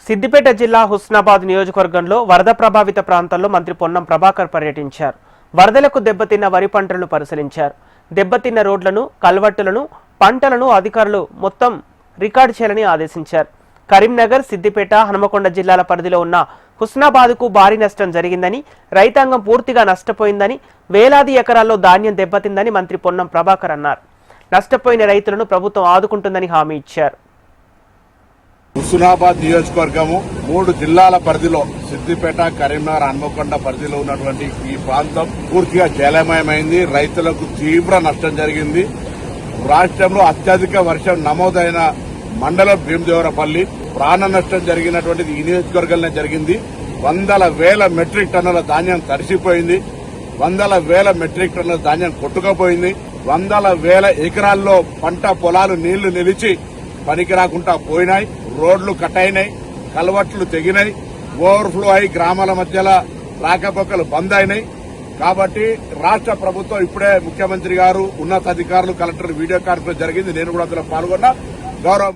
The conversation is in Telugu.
సిద్దిపేట జిల్లా హుస్నాబాద్ నియోజకవర్గంలో వరద ప్రభావిత ప్రాంతాల్లో మంత్రి పొన్నం ప్రభాకర్ పర్యటించారు. వరదలకు దెబ్బతిన్న వరి పంటలను పరిశీలించారు. దెబ్బతిన్న రోడ్లను, కల్వర్టులను, పంటలను అధికారులు మొత్తం రికార్డు చేయాలని ఆదేశించారు. కరీంనగర్, సిద్దిపేట, హనుమకొండ జిల్లాల పరిధిలో ఉన్న హుస్నాబాద్కు భారీ నష్టం జరిగిందని, రైతాంగం పూర్తిగా నష్టపోయిందని, వేలాది ఎకరాల్లో ధాన్యం దెబ్బతిందని మంత్రి పొన్నం ప్రభాకర్ అన్నారు. నష్టపోయిన రైతులను ప్రభుత్వం ఆదుకుంటుందని హామీ ఇచ్చారు. హుస్నాబాద్ నియోజకవర్గము 3 జిల్లాల పరిధిలో సిద్దిపేట, కరీంనగర్, హన్మకొండ పరిధిలో ఉన్నటువంటి ఈ ప్రాంతం పూర్తిగా జలమయమైంది. రైతులకు తీవ్ర నష్టం జరిగింది. రాష్ట్రంలో అత్యధిక వర్షం నమోదైన మండలం భీమదేవరపల్లి. ప్రాణ నష్టం జరిగినటువంటిది ఈ నియోజకవర్గంలో జరిగింది. వందల వేల మెట్రిక్ టన్నుల ధాన్యం తడిసిపోయింది. వందల వేల మెట్రిక్ టన్నుల ధాన్యం కొట్టుకుపోయింది. వందల వేల ఎకరాల్లో పంట పొలాలు నీళ్లు నిలిచి పనికి రాకుండా పోయినాయి. రోడ్లు కట్ అయినాయి, కల్వర్ట్లు తెగినాయి, ఓవర్ఫ్లో అయి గ్రామాల మధ్యలో రాకపోకలు బంద్ అయినాయి. కాబట్టి రాష్ట్ర ప్రభుత్వం ఇప్పుడే ముఖ్యమంత్రి గారు, ఉన్నతాధికారులు, కలెక్టర్ వీడియో కాన్ఫరెన్స్ జరిగింది. నేను కూడా అందులో పాల్గొన్నా. గౌరవ